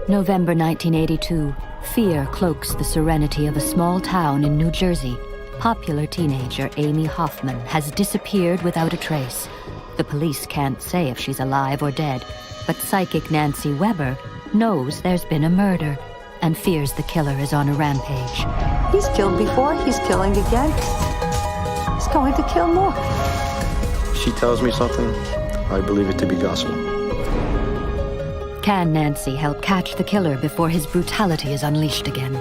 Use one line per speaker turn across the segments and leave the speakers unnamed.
November 1982. Fear cloaks the serenity of a small town in New Jersey. Popular teenager Amie Hoffman has disappeared without a trace. The police can't say if she's alive or dead, but psychic Nancy Weber knows there's been a murder and fears the killer is on a rampage.
He's killed before, he's killing again. He's going to kill more.
She tells me something, I believe it to be gospel.
Can Nancy help catch the killer before his brutality is unleashed again?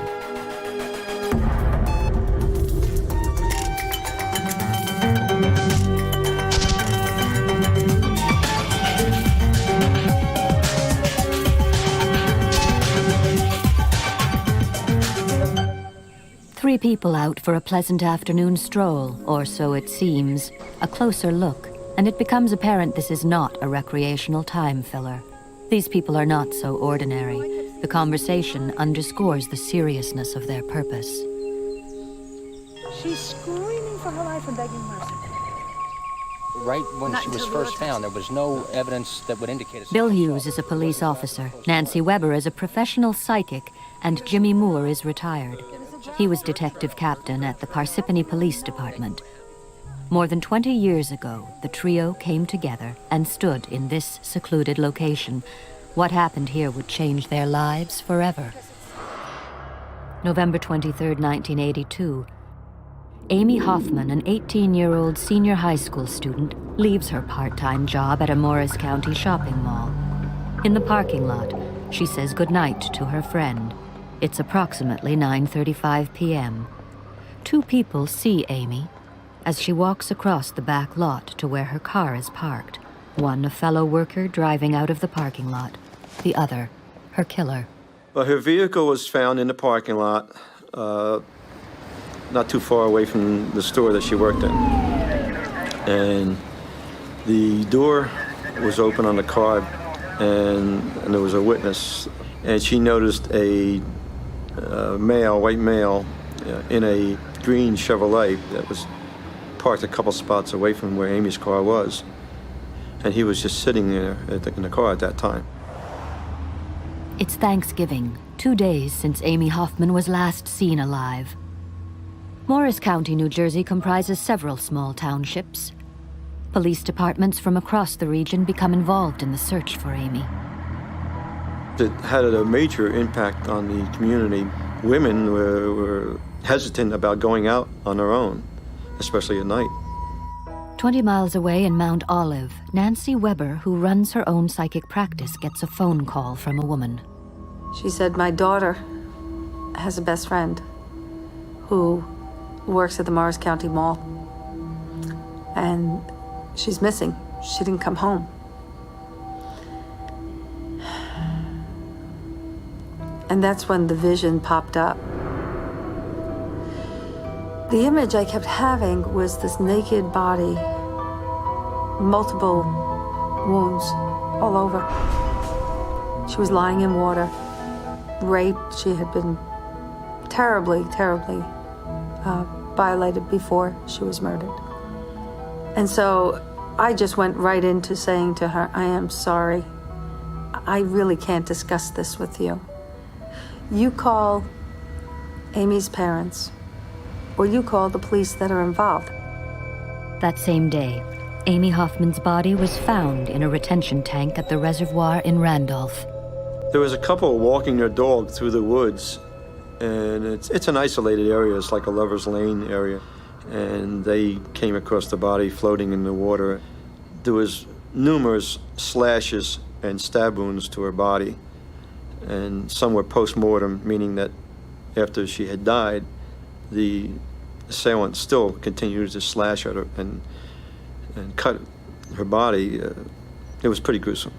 Three people out for a pleasant afternoon stroll, or so it seems. A closer look, and it becomes apparent this is not a recreational time filler. These people are not so ordinary. The conversation underscores the seriousness of their purpose.
She's screaming for her life and begging mercy.
Right when she was first found, there was no evidence that would indicate...
Bill Hughes is a police officer, Nancy Weber is a professional psychic, and Jimmy Moore is retired. He was detective captain at the Parsippany Police Department. More than 20 years ago, the trio came together and stood in this secluded location. What happened here would change their lives forever. November 23, 1982. Amie Hoffman, an 18-year-old senior high school student, leaves her part-time job at a Morris County shopping mall. In the parking lot, she says goodnight to her friend. It's approximately 9:35 p.m. Two people see Amie as she walks across the back lot to where her car is parked. One, a fellow worker driving out of the parking lot. The other, her killer.
Well, her vehicle was found in the parking lot, not too far away from the store that she worked in. And the door was open on the car, and there was a witness. And she noticed a white male, in a green Chevrolet that was parked a couple spots away from where Amie's car was. And he was just sitting there in the car at that time.
It's Thanksgiving, 2 days since Amie Hoffman was last seen alive. Morris County, New Jersey comprises several small townships. Police departments from across the region become involved in the search for Amie.
It had a major impact on the community. Women were hesitant about going out on their own, especially at night.
20 miles away in Mount Olive, Nancy Weber, who runs her own psychic practice, gets a phone call from a woman.
She said, my daughter has a best friend who works at the Morris County Mall. And she's missing. She didn't come home. And that's when the vision popped up. The image I kept having was this naked body, multiple wounds all over. She was lying in water, raped. She had been terribly, terribly violated before she was murdered. And so I just went right into saying to her, I am sorry. I really can't discuss this with you. You call Amie's parents, or you call the police that are involved.
That same day, Amie Hoffman's body was found in a retention tank at the reservoir in Randolph.
There was a couple walking their dog through the woods, and it's an isolated area. It's like a lover's lane area. And they came across the body floating in the water. There was numerous slashes and stab wounds to her body. And some were post-mortem, meaning that after she had died, the assailant still continued to slash at her and cut her body. It was pretty gruesome.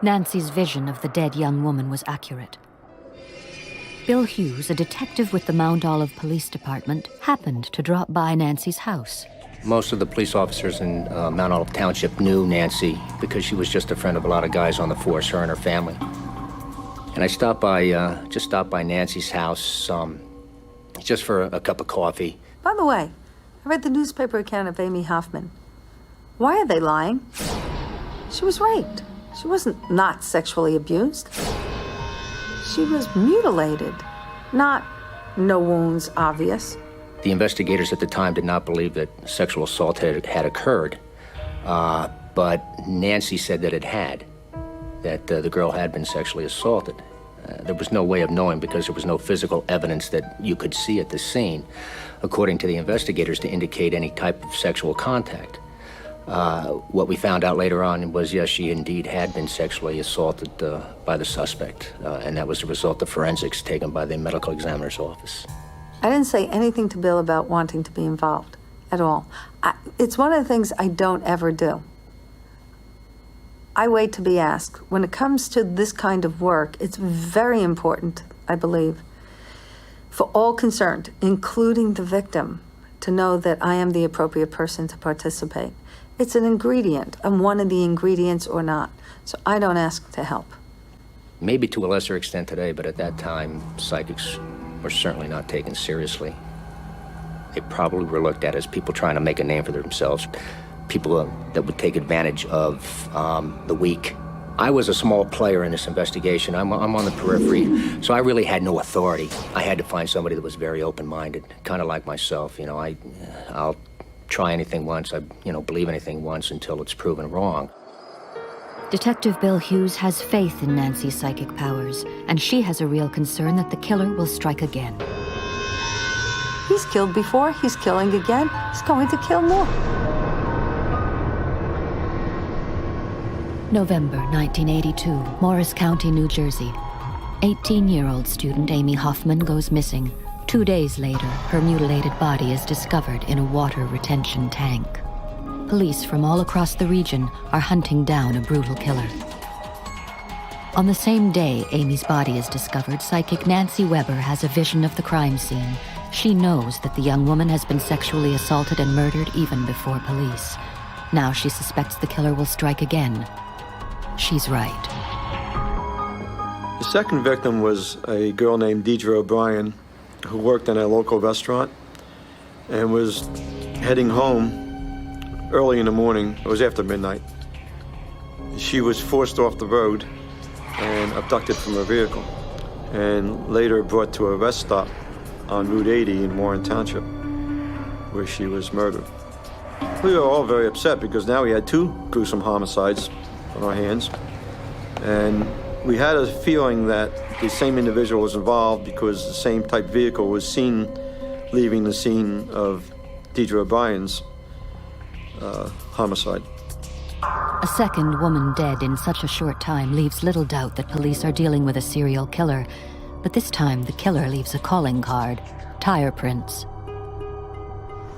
Nancy's vision of the dead young woman was accurate. Bill Hughes, a detective with the Mount Olive Police Department, happened to drop by Nancy's house.
Most of the police officers in Mount Olive Township knew Nancy because she was just a friend of a lot of guys on the force, her and her family. And I stopped by Nancy's house just for a cup of coffee.
By the way, I read the newspaper account of Amie Hoffman. Why are they lying? She was raped. She wasn't not sexually abused. She was mutilated, not no wounds obvious.
The investigators at the time did not believe that sexual assault had occurred, but Nancy said that it had, that the girl had been sexually assaulted. There was no way of knowing because there was no physical evidence that you could see at the scene, according to the investigators, to indicate any type of sexual contact. What we found out later on was, yes, she indeed had been sexually assaulted by the suspect, and that was the result of forensics taken by the medical examiner's office.
I didn't say anything to Bill about wanting to be involved at all. It's one of the things I don't ever do. I wait to be asked. When it comes to this kind of work, it's very important, I believe, for all concerned, including the victim, to know that I am the appropriate person to participate. It's an ingredient. I'm one of the ingredients or not. So I don't ask to help.
Maybe to a lesser extent today, but at that time, psychics were certainly not taken seriously. They probably were looked at as people trying to make a name for themselves, people that would take advantage of the weak. I was a small player in this investigation. I'm on the periphery, so I really had no authority. I had to find somebody that was very open-minded, kind of like myself. You know, I'll try anything once, believe anything once until it's proven wrong.
Detective Bill Hughes has faith in Nancy's psychic powers, and she has a real concern that the killer will strike again.
He's killed before, he's killing again, he's going to kill more.
November 1982, Morris County, New Jersey. 18-year-old student Amie Hoffman goes missing. 2 days later, her mutilated body is discovered in a water retention tank. Police from all across the region are hunting down a brutal killer. On the same day Amie's body is discovered, psychic Nancy Weber has a vision of the crime scene. She knows that the young woman has been sexually assaulted and murdered even before police. Now she suspects the killer will strike again. She's right.
The second victim was a girl named Deidre O'Brien, who worked in a local restaurant and was heading home early in the morning. It was after midnight. She was forced off the road and abducted from her vehicle, and later brought to a rest stop on Route 80 in Warren Township, where she was murdered. We were all very upset because now we had two gruesome homicides on our hands, and we had a feeling that the same individual was involved because the same type vehicle was seen leaving the scene of Deidre O'Brien's homicide.
A second woman dead in such a short time leaves little doubt that police are dealing with a serial killer. But this time, the killer leaves a calling card: tire prints.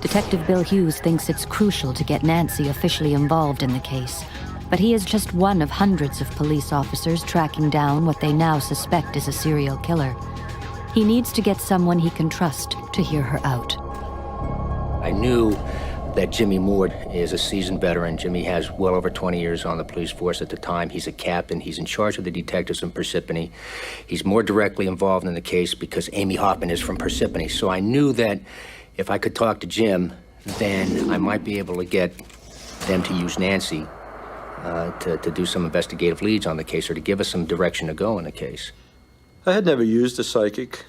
Detective Bill Hughes thinks it's crucial to get Nancy officially involved in the case, but he is just one of hundreds of police officers tracking down what they now suspect is a serial killer. He needs to get someone he can trust to hear her out.
I knew that Jimmy Moore is a seasoned veteran. Jimmy has well over 20 years on the police force at the time. He's a captain. He's in charge of the detectives in Parsippany. He's more directly involved in the case because Amie Hoffman is from Parsippany. So I knew that if I could talk to Jim, then I might be able to get them to use Nancy to do some investigative leads on the case, or to give us some direction to go in the case.
I had never used a psychic,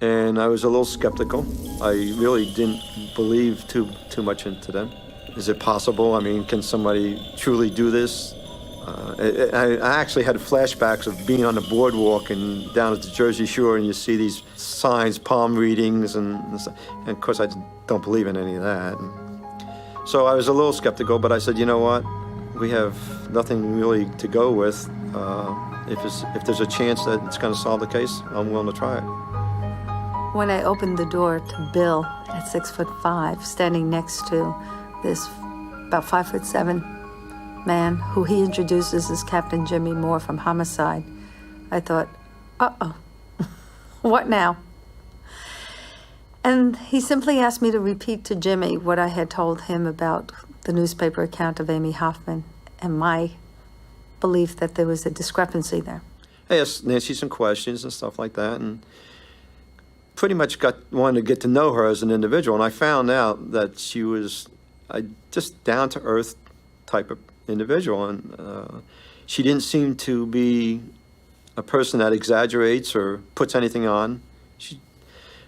and I was a little skeptical. I really didn't believe too much into them. Is it possible? I mean, can somebody truly do this? I actually had flashbacks of being on the boardwalk and down at the Jersey Shore, and you see these signs, palm readings, and of course I don't believe in any of that. So I was a little skeptical, but I said, you know what? We have nothing really to go with. If there's a chance that it's going to solve the case, I'm willing to try it.
When I opened the door to Bill at 6'5", standing next to this about 5'7" man who he introduces as Captain Jimmy Moore from Homicide, I thought, uh-oh, what now? And he simply asked me to repeat to Jimmy what I had told him about the newspaper account of Amie Hoffman and my belief that there was a discrepancy there.
I asked Nancy some questions and stuff like that, and pretty much wanted to get to know her as an individual, and I found out that she was a just down-to-earth type of individual, and she didn't seem to be a person that exaggerates or puts anything on.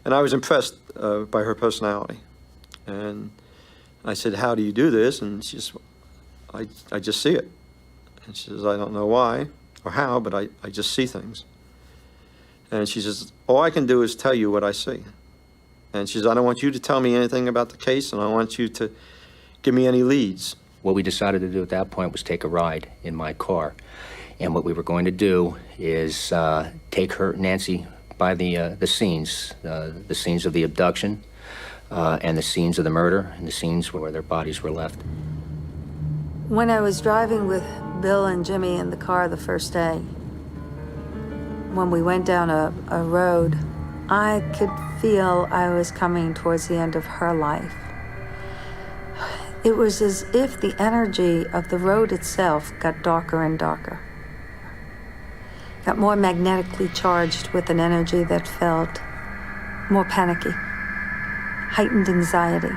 And I was impressed by her personality. And I said, how do you do this? And she says, I just see it. And she says, I don't know why or how, but I just see things. And she says, all I can do is tell you what I see. And she says, I don't want you to tell me anything about the case, and I don't want you to give me any leads.
What we decided to do at that point was take a ride in my car. And what we were going to do is take her, Nancy, by the scenes of the abduction, and the scenes of the murder, and the scenes where their bodies were left.
When I was driving with Bill and Jimmy in the car the first day, when we went down a road, I could feel I was coming towards the end of her life. It was as if the energy of the road itself got darker and darker. Got more magnetically charged with an energy that felt more panicky, heightened anxiety.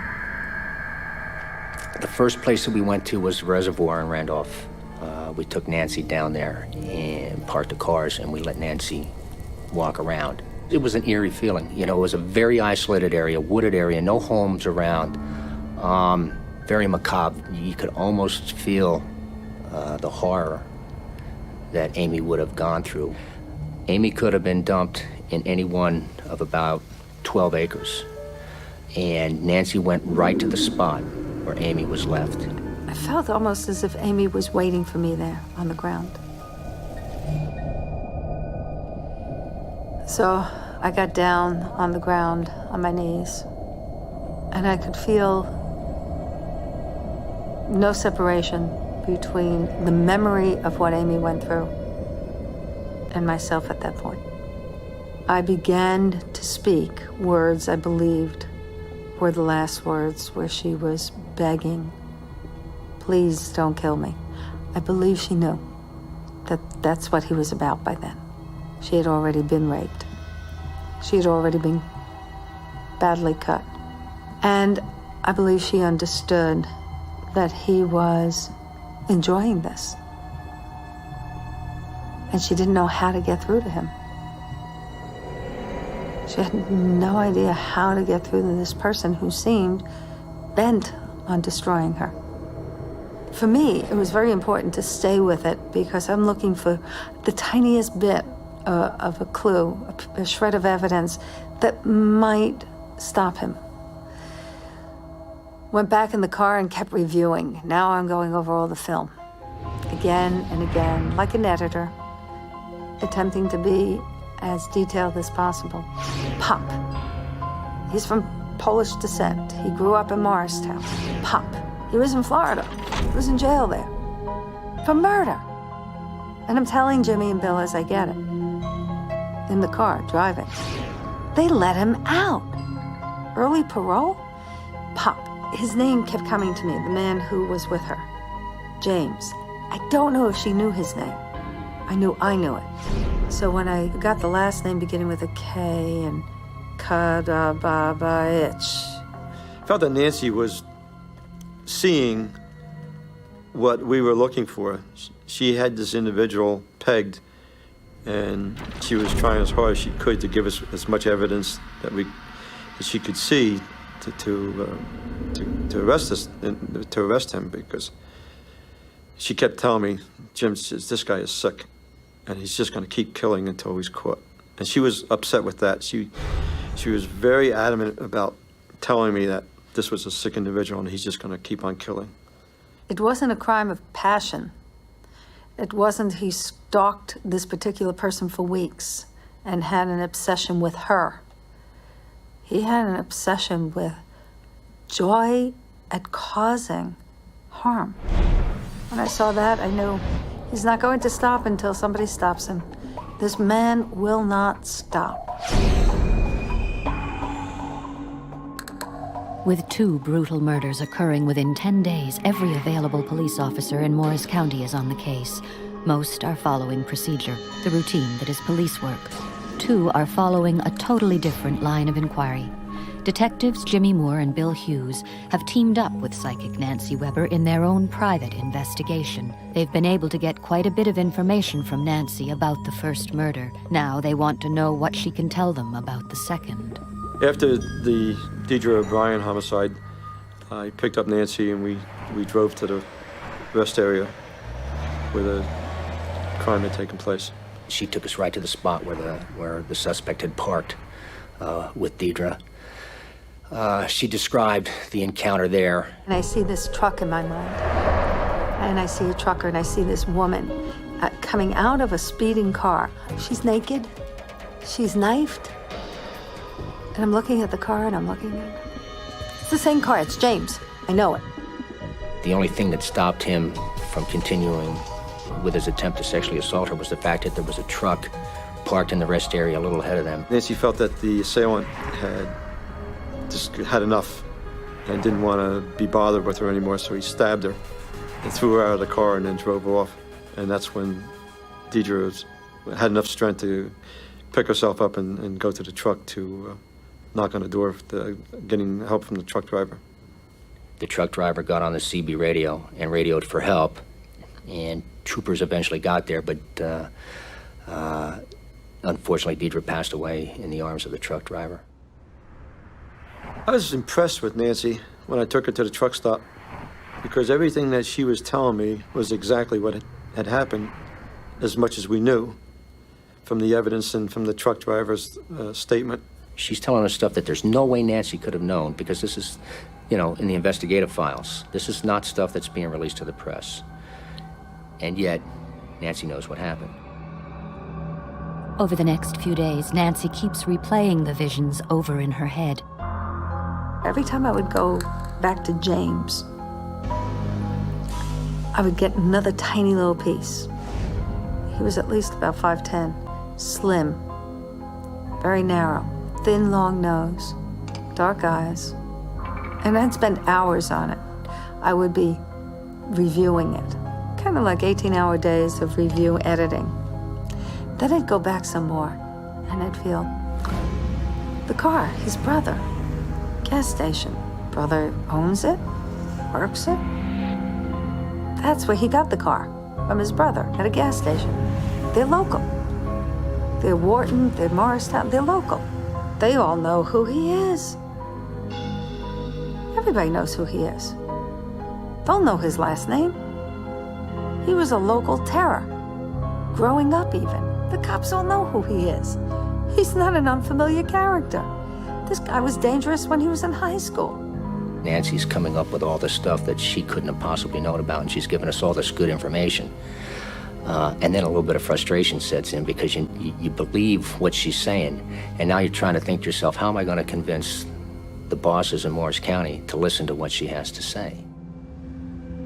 The first place that we went to was the reservoir in Randolph. We took Nancy down there and parked the cars, and we let Nancy walk around. It was an eerie feeling. You know, it was a very isolated area, wooded area, no homes around. Very macabre. You could almost feel the horror that Amie would have gone through. Amie could have been dumped in any one of about 12 acres. And Nancy went right to the spot where Amie was left.
I felt almost as if Amie was waiting for me there on the ground. So I got down on the ground on my knees, and I could feel no separation between the memory of what Amie went through and myself at that point. I began to speak words I believed were the last words, where she was begging, please don't kill me. I believe she knew that that's what he was about by then. She had already been raped. She had already been badly cut. And I believe she understood that he was enjoying this. And she didn't know how to get through to him. She had no idea how to get through to this person who seemed bent on destroying her. For me, it was very important to stay with it because I'm looking for the tiniest bit of a clue, a shred of evidence that might stop him. Went back in the car and kept reviewing. Now I'm going over all the film, again and again, like an editor, attempting to be as detailed as possible. Pop. He's from Polish descent. He grew up in Morristown. Pop. He was in Florida. He was in jail there for murder. And I'm telling Jimmy and Bill as I get it, in the car, driving. They let him out. Early parole? Pop. His name kept coming to me, the man who was with her. James. I don't know if she knew his name. I knew it. So when I got the last name beginning with a K and Kadababaich.
I felt that Nancy was seeing what we were looking for. She had this individual pegged, and she was trying as hard as she could to give us as much evidence that she could see to arrest him, because she kept telling me, Jim says, this guy is sick, and he's just going to keep killing until he's caught. And she was upset with that. She was very adamant about telling me that this was a sick individual and he's just going to keep on killing.
It wasn't a crime of passion. It wasn't he stalked this particular person for weeks and had an obsession with her. He had an obsession with joy at causing harm. When I saw that, I knew he's not going to stop until somebody stops him. This man will not stop.
With 2 brutal murders occurring within 10 days, every available police officer in Morris County is on the case. Most are following procedure, the routine that is police work. 2 are following a totally different line of inquiry. Detectives Jimmy Moore and Bill Hughes have teamed up with psychic Nancy Weber in their own private investigation. They've been able to get quite a bit of information from Nancy about the first murder. Now they want to know what she can tell them about the second.
After the Deidre O'Brien homicide, I picked up Nancy and we drove to the rest area where the crime had taken place.
She took us right to the spot where the suspect had parked with Deidre. She described the encounter there.
And I see this truck in my mind. And I see a trucker, and I see this woman coming out of a speeding car. She's naked. She's knifed. And I'm looking at the car, and I'm looking at... It's the same car. It's James. I know it.
The only thing that stopped him from continuing with his attempt to sexually assault her was the fact that there was a truck parked in the rest area a little ahead of them.
Nancy felt that the assailant had just had enough and didn't want to be bothered with her anymore, so he stabbed her and threw her out of the car and then drove off. And that's when Deidre had enough strength to pick herself up and go to the truck to knock on the door, getting help from the truck driver.
The truck driver got on the CB radio and radioed for help, and troopers eventually got there, but unfortunately Deidre passed away in the arms of the truck driver.
I was impressed with Nancy when I took her to the truck stop because everything that she was telling me was exactly what had happened, as much as we knew from the evidence and from the truck driver's statement.
She's telling us stuff that there's no way Nancy could have known, because this is, in the investigative files. This is not stuff that's being released to the press. And yet, Nancy knows what happened.
Over the next few days, Nancy keeps replaying the visions over in her head.
Every time I would go back to James, I would get another tiny little piece. He was at least about 5'10", slim, very narrow, thin, long nose, dark eyes. And I'd spend hours on it. I would be reviewing it, kind of like 18-hour days of review editing. Then I'd go back some more, and I'd feel the car, his brother, gas station. Brother owns it, works it. That's where he got the car, from his brother at a gas station. They're local. They're Wharton, they're Morristown, they're local. They all know who he is. Everybody knows who he is. They'll know his last name. He was a local terror. Growing up even, the cops all know who he is. He's not an unfamiliar character. This guy was dangerous when he was in high school.
Nancy's coming up with all this stuff that she couldn't have possibly known about, and she's given us all this good information. And then a little bit of frustration sets in because you believe what she's saying, and now you're trying to think to yourself, how am I going to convince the bosses in Morris County to listen to what she has to say?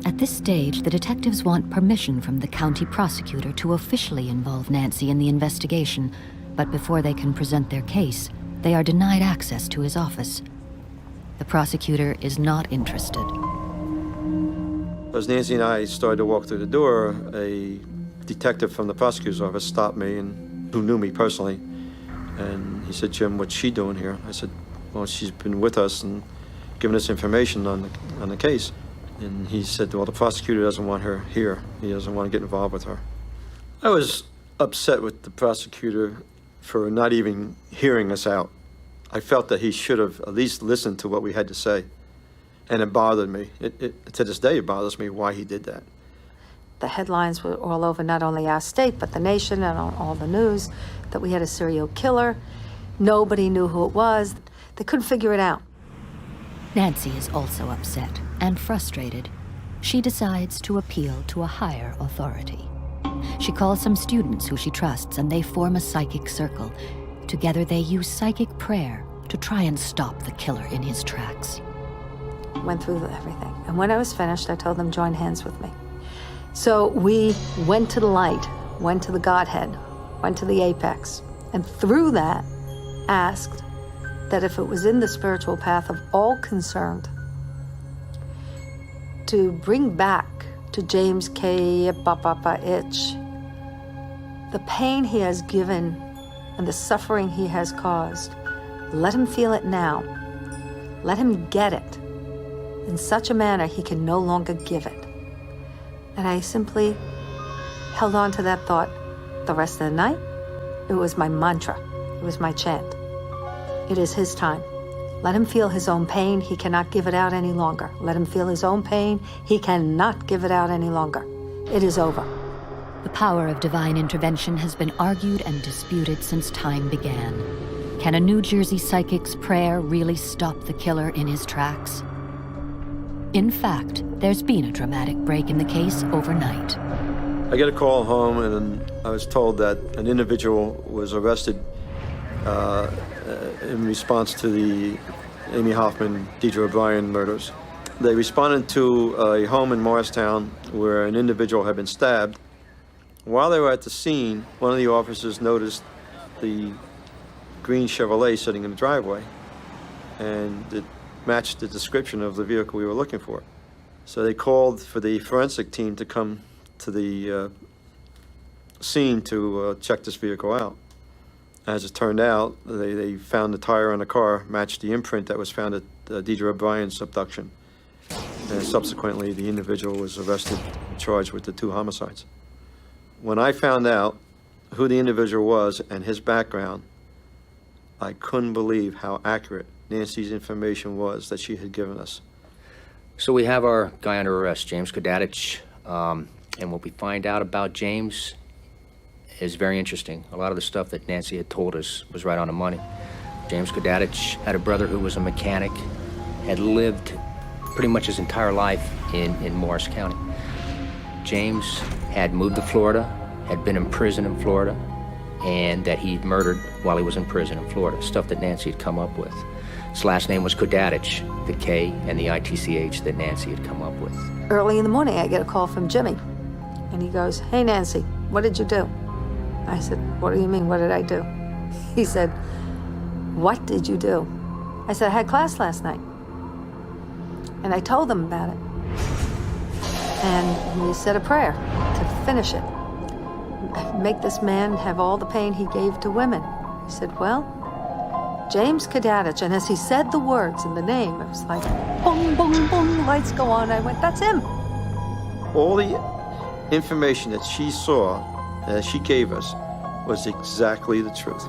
At this stage, the detectives want permission from the county prosecutor to officially involve Nancy in the investigation, but before they can present their case, they are denied access to his office. The prosecutor is not interested.
As Nancy and I started to walk through the door, a detective from the prosecutor's office stopped me, and who knew me personally. And he said, "Jim, what's she doing here?" I said, "Well, she's been with us and given us information on the case." And he said, "Well, the prosecutor doesn't want her here. He doesn't want to get involved with her." I was upset with the prosecutor for not even hearing us out. I felt that he should have at least listened to what we had to say. And it bothered me. To this day, it bothers me why he did that.
The headlines were all over not only our state, but the nation and on all the news, that we had a serial killer. Nobody knew who it was. They couldn't figure it out.
Nancy is also upset and frustrated. She decides to appeal to a higher authority. She calls some students who she trusts, and they form a psychic circle. Together they use psychic prayer to try and stop the killer in his tracks.
Went through everything. And when I was finished, I told them, join hands with me. So we went to the light, went to the Godhead, went to the apex, and through that asked that if it was in the spiritual path of all concerned, to bring back to James K. Itch the pain he has given and the suffering he has caused. Let him feel it now. Let him get it in such a manner he can no longer give it. And I simply held on to that thought the rest of the night. It was my mantra. It was my chant. It is his time. Let him feel his own pain. He cannot give it out any longer. Let him feel his own pain. He cannot give it out any longer. It is over.
The power of divine intervention has been argued and disputed since time began. Can a New Jersey psychic's prayer really stop the killer in his tracks? In fact, there's been a dramatic break in the case overnight.
I get a call home, and I was told that an individual was arrested in response to the Amie Hoffman, Deidre O'Brien murders. They responded to a home in Morristown where an individual had been stabbed. While they were at the scene, one of the officers noticed the green Chevrolet sitting in the driveway, and it matched the description of the vehicle we were looking for. So they called for the forensic team to come to the scene to check this vehicle out. As it turned out, they found the tire on the car matched the imprint that was found at Deidre O'Brien's abduction. And subsequently, the individual was arrested and charged with the 2 homicides. When I found out who the individual was and his background, I couldn't believe how accurate Nancy's information was that she had given us.
So we have our guy under arrest, James Kodadich, and what we find out about James is very interesting. A lot of the stuff that Nancy had told us was right on the money. James Kodadich had a brother who was a mechanic, had lived pretty much his entire life in Morris County. James had moved to Florida, had been in prison in Florida, and that he'd murdered while he was in prison in Florida, stuff that Nancy had come up with. His last name was Kodadich, the K and the ITCH that Nancy had come up with.
Early in the morning, I get a call from Jimmy, and he goes, "Hey, Nancy, what did you do?" I said, "What do you mean, what did I do?" He said, "What did you do?" I said, "I had class last night." And I told them about it. And we said a prayer to finish it. Make this man have all the pain he gave to women. He said, "Well, James Kodadich," and as he said the words and the name, it was like, boom, boom, boom, lights go on. I went, "That's him."
All the information that she saw, that she gave us, was exactly the truth.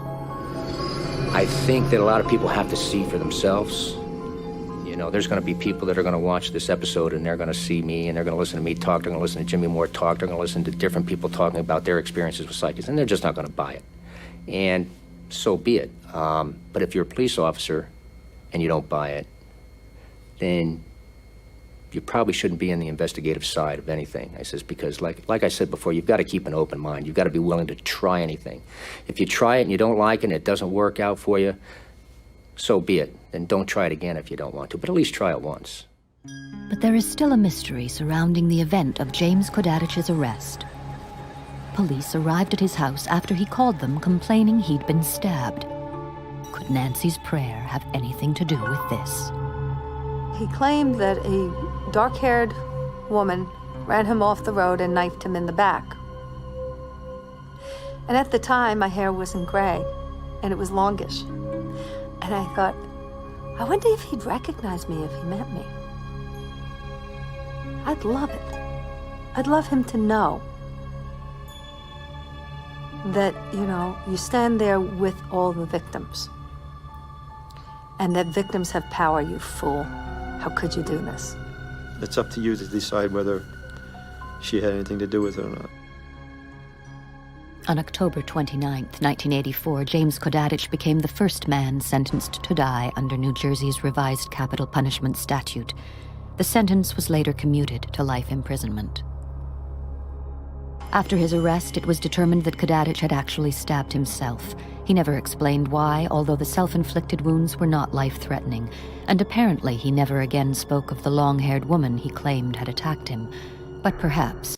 I think that a lot of people have to see for themselves. You know, there's going to be people that are going to watch this episode and they're going to see me and they're going to listen to me talk. They're going to listen to Jimmy Moore talk. They're going to listen to different people talking about their experiences with psychics, and they're just not going to buy it. And so be it. But if you're a police officer and you don't buy it, then you probably shouldn't be in the investigative side of anything. I says, because like I said before, you've got to keep an open mind. You've got to be willing to try anything. If you try it and you don't like it and it doesn't work out for you, so be it. Then don't try it again if you don't want to, but at least try it once.
But there is still a mystery surrounding the event of James Kodadich's arrest. Police arrived at his house after he called them complaining he'd been stabbed. Could Nancy's prayer have anything to do with this?
He claimed that a dark-haired woman ran him off the road and knifed him in the back. And at the time, my hair wasn't gray, and it was longish. And I thought, I wonder if he'd recognize me if he met me. I'd love it. I'd love him to know that, you stand there with all the victims. And that victims have power, you fool. How could you do this?
It's up to you to decide whether she had anything to do with it or not.
On October 29, 1984, James Kodadich became the first man sentenced to die under New Jersey's revised capital punishment statute. The sentence was later commuted to life imprisonment. After his arrest, it was determined that Kodadich had actually stabbed himself. He never explained why, although the self-inflicted wounds were not life-threatening, and apparently he never again spoke of the long-haired woman he claimed had attacked him. But perhaps